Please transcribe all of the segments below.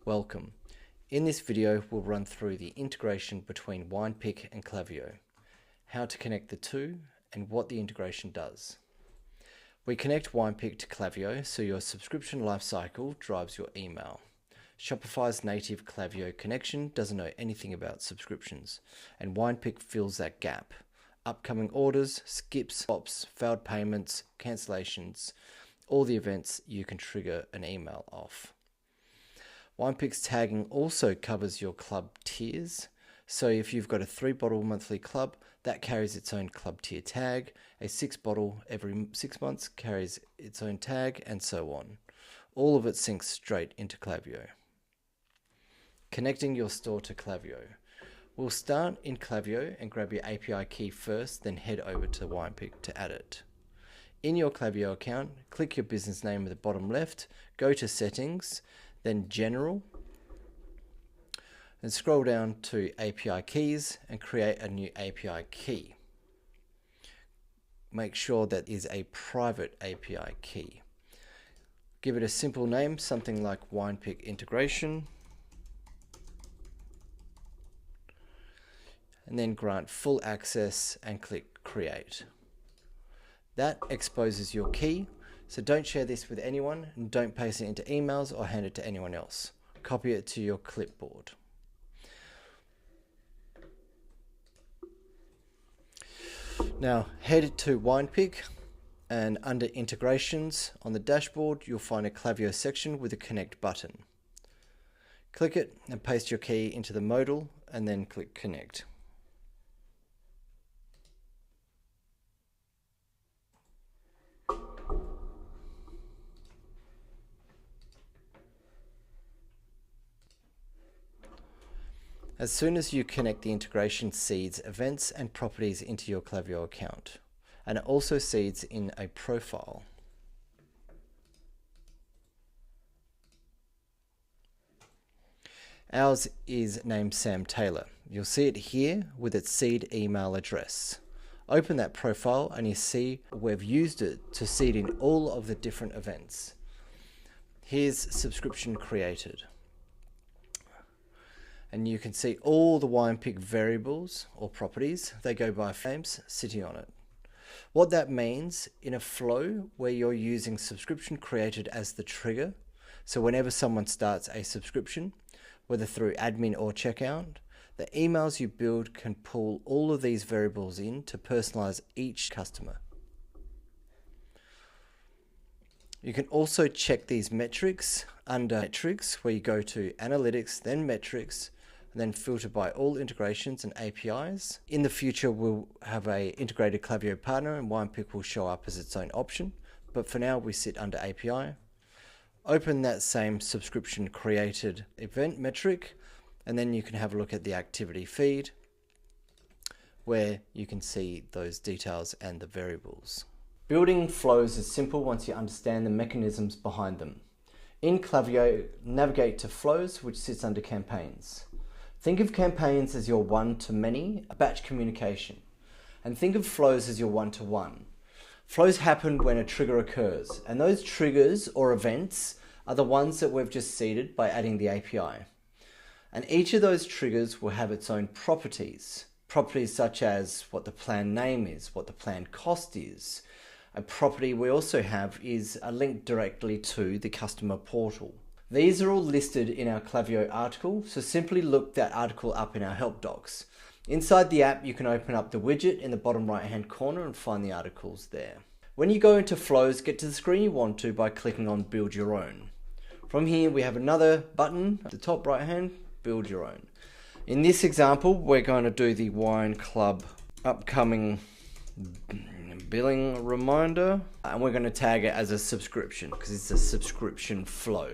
Welcome. In this video, we'll run through the integration between WinePik and Klaviyo, how to connect the two, and what the integration does. We connect WinePik to Klaviyo so your subscription lifecycle drives your email. Shopify's native Klaviyo connection doesn't know anything about subscriptions, and WinePik fills that gap. Upcoming orders, skips, swaps, failed payments, cancellations, all the events you can trigger an email off. WinePik's tagging also covers your club tiers. So if you've got a 3-bottle monthly club, that carries its own club tier tag. A 6-bottle every 6 months carries its own tag, and so on. All of it syncs straight into Klaviyo. Connecting your store to Klaviyo. We'll start in Klaviyo and grab your API key first, then head over to WinePik to add it. In your Klaviyo account, click your business name at the bottom left, go to Settings, then General, and scroll down to API Keys and create a new API key. Make sure that is a private API key. Give it a simple name, something like WinePik Integration, and then grant full access and click Create. That exposes your key. So don't share this with anyone, and don't paste it into emails or hand it to anyone else. Copy it to your clipboard. Now head to WinePik, and under Integrations on the dashboard you'll find a Klaviyo section with a Connect button. Click it and paste your key into the modal and then click Connect. As soon as you connect, the integration seeds events and properties into your Klaviyo account, and it also seeds in a profile. Ours is named Sam Taylor. You'll see it here with its seed email address. Open that profile and you see we've used it to seed in all of the different events. Here's subscription created. And you can see all the WinePik variables or properties, they go by names sitting on it. What that means in a flow where you're using subscription created as the trigger, so whenever someone starts a subscription, whether through admin or checkout, the emails you build can pull all of these variables in to personalize each customer. You can also check these metrics under Metrics, where you go to Analytics, then Metrics, and then filter by all integrations and APIs. In the future, we'll have a integrated Klaviyo partner, and WinePik will show up as its own option. But for now, we sit under API. Open that same subscription created event metric, and then you can have a look at the activity feed, where you can see those details and the variables. Building flows is simple once you understand the mechanisms behind them. In Klaviyo, navigate to Flows, which sits under Campaigns. Think of campaigns as your one-to-many, batch communication, and think of flows as your one-to-one. Flows happen when a trigger occurs, and those triggers or events are the ones that we've just seeded by adding the API. And each of those triggers will have its own properties. Properties such as what the plan name is, what the plan cost is. A property we also have is a link directly to the customer portal. These are all listed in our Klaviyo article, so simply look that article up in our help docs. Inside the app, you can open up the widget in the bottom right hand corner and find the articles there. When you go into Flows, get to the screen you want to by clicking on Build Your Own. From here, we have another button at the top right hand, Build Your Own. In this example, we're going to do the Wine Club upcoming billing reminder, and we're going to tag it as a subscription because it's a subscription flow.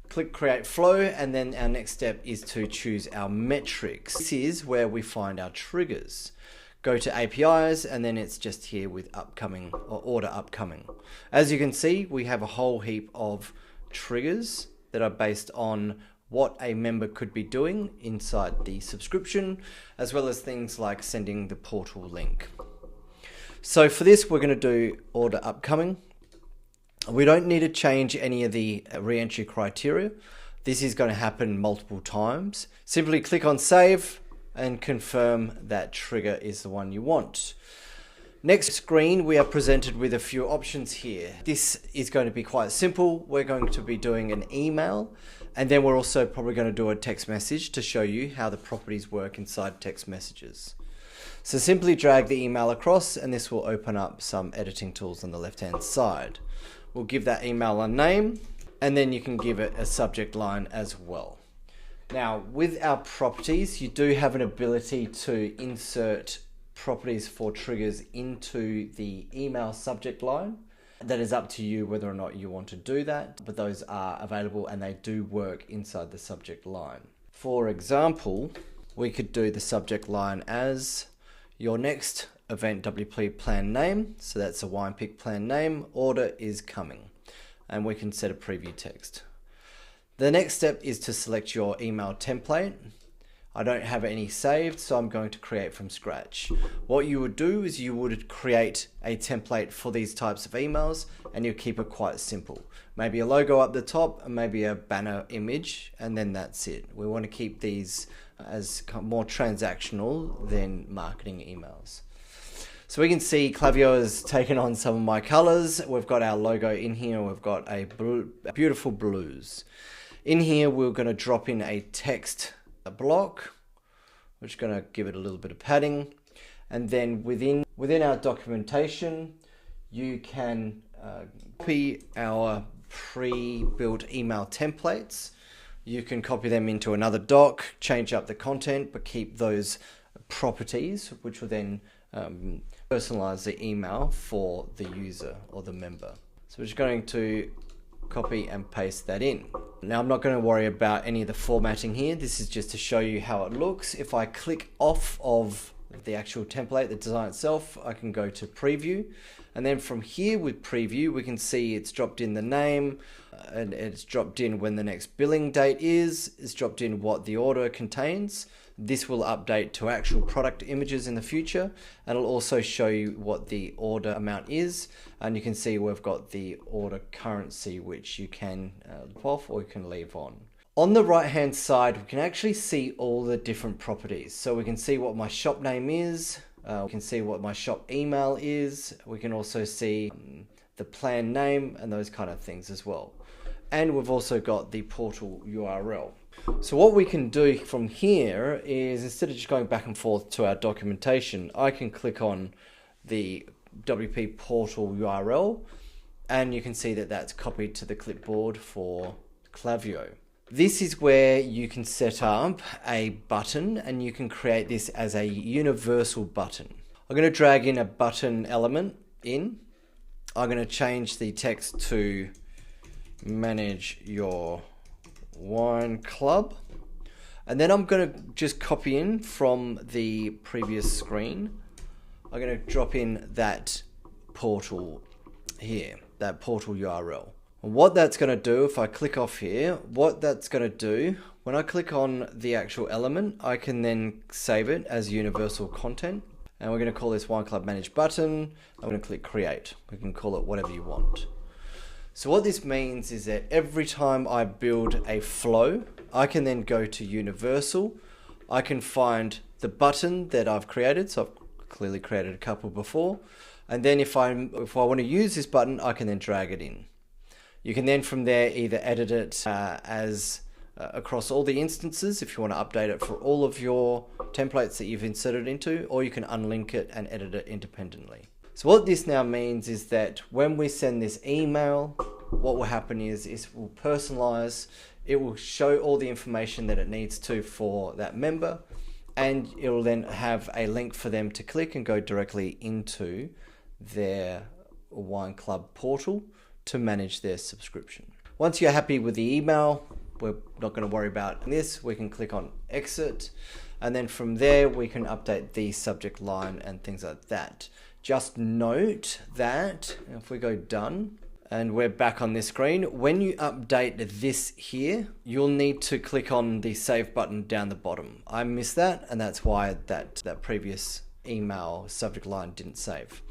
Click Create Flow, and then our next step is to choose our metrics. This is where we find our triggers. Go to APIs, and then it's just here with upcoming or order upcoming. As you can see, we have a whole heap of triggers that are based on what a member could be doing inside the subscription, as well as things like sending the portal link. So for this, we're going to do order upcoming. We don't need to change any of the re-entry criteria. This is going to happen multiple times. Simply click on save and confirm that trigger is the one you want. Next screen, we are presented with a few options here. This is going to be quite simple. We're going to be doing an email, and then we're also probably going to do a text message to show you how the properties work inside text messages. So simply drag the email across, and this will open up some editing tools on the left-hand side. We'll give that email a name, and then you can give it a subject line as well. Now, with our properties, you do have an ability to insert properties for triggers into the email subject line. That is up to you whether or not you want to do that, but those are available and they do work inside the subject line. For example, we could do the subject line as your next event WP plan name. So that's a WinePik plan name, order is coming. And we can set a preview text. The next step is to select your email template. I don't have any saved, so I'm going to create from scratch. What you would do is you would create a template for these types of emails, and you keep it quite simple. Maybe a logo up the top, and maybe a banner image, and then that's it. We want to keep these as more transactional than marketing emails. So we can see Klaviyo has taken on some of my colors. We've got our logo in here. We've got a beautiful blues. In here, we're going to drop in a text block, which is going to give it a little bit of padding. And then within our documentation, you can copy our pre-built email templates. You can copy them into another doc, change up the content, but keep those properties, which will then personalize the email for the user or the member. So we're just going to copy and paste that in. Now I'm not going to worry about any of the formatting here. This is just to show you how it looks. If I click off of the actual template, the design itself, I can go to preview. And then from here with preview, we can see it's dropped in the name, and it's dropped in when the next billing date is. It's dropped in what the order contains. This will update to actual product images in the future, and it'll also show you what the order amount is. And you can see we've got the order currency, which you can leave off or you can leave on. On the right hand side, we can actually see all the different properties. So we can see what my shop name is. We can see what my shop email is. We can also see the plan name and those kind of things as well. And we've also got the portal URL. So what we can do from here is, instead of just going back and forth to our documentation, I can click on the WP portal URL, and you can see that that's copied to the clipboard for Klaviyo. This is where you can set up a button, and you can create this as a universal button. I'm going to drag in a button element in. I'm going to change the text to manage your wine club, and then I'm going to just copy in from the previous screen. I'm going to drop in that portal here, that portal URL. And what that's going to do, if I click off here, what that's going to do, when I click on the actual element, I can then save it as universal content. And we're going to call this Wine Club Manage button. I'm going to click create. We can call it whatever you want. So what this means is that every time I build a flow, I can then go to universal. I can find the button that I've created. So I've clearly created a couple before. And then if I want to use this button, I can then drag it in. You can then from there either edit it as across all the instances if you want to update it for all of your templates that you've inserted into, or you can unlink it and edit it independently. So what this now means is that when we send this email, what will happen is we'll personalize, it will show all the information that it needs to for that member, and it will then have a link for them to click and go directly into their Wine Club portal to manage their subscription. Once you're happy with the email, we're not going to worry about this. We can click on exit, and then from there we can update the subject line and things like that. Just note that if we go done and we're back on this screen, when you update this here, you'll need to click on the save button down the bottom. I missed that, and that's why that previous email subject line didn't save.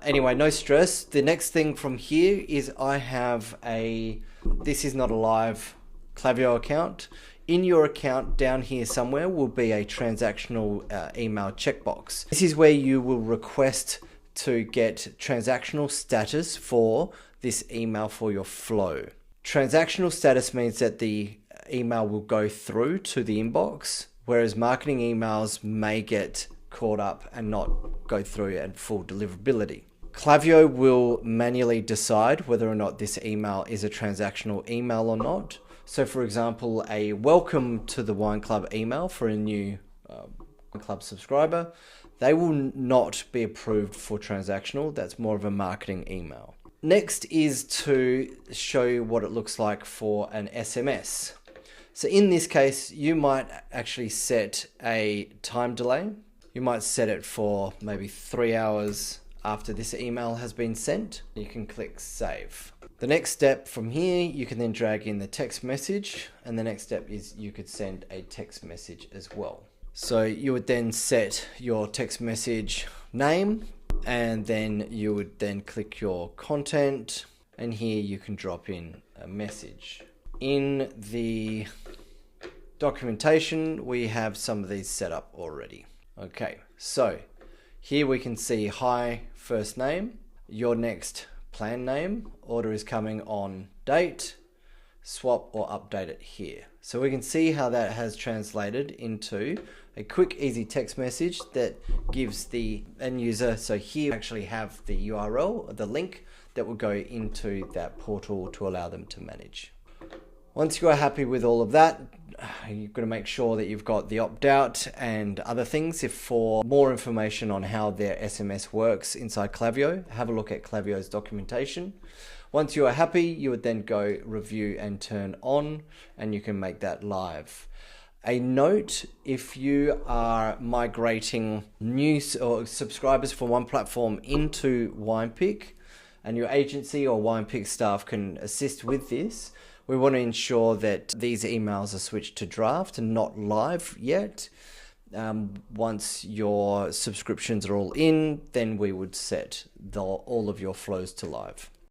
Anyway, no stress. The next thing from here is I have this is not a live Klaviyo account. In your account down here somewhere will be a transactional email checkbox. This is where you will request to get transactional status for this email for your flow. Transactional status means that the email will go through to the inbox, whereas marketing emails may get caught up and not go through at full deliverability. Klaviyo will manually decide whether or not this email is a transactional email or not. So for example, a welcome to the Wine Club email for a new Wine Club subscriber, they will not be approved for transactional. That's more of a marketing email. Next is to show you what it looks like for an SMS. So in this case, you might actually set a time delay. You might set it for maybe 3 hours after this email has been sent. You can click save. The next step from here, you can then drag in the text message, and the next step is you could send a text message as well. So you would then set your text message name, and then you would then click your content, and here you can drop in a message. In the documentation, we have some of these set up already. Okay, so here we can see hi, first name, your next plan name, order is coming on date, swap or update it here. So we can see how that has translated into a quick, easy text message that gives the end user, so here we actually have the URL, the link that will go into that portal to allow them to manage. Once you are happy with all of that, you've got to make sure that you've got the opt-out and other things. If for more information on how their SMS works inside Klaviyo, have a look at Klaviyo's documentation. Once you are happy, you would then go review and turn on, and you can make that live. A note, if you are migrating new or subscribers from one platform into WinePik, and your agency or WinePik staff can assist with this, we want to ensure that these emails are switched to draft and not live yet. Once your subscriptions are all in, then we would set all of your flows to live.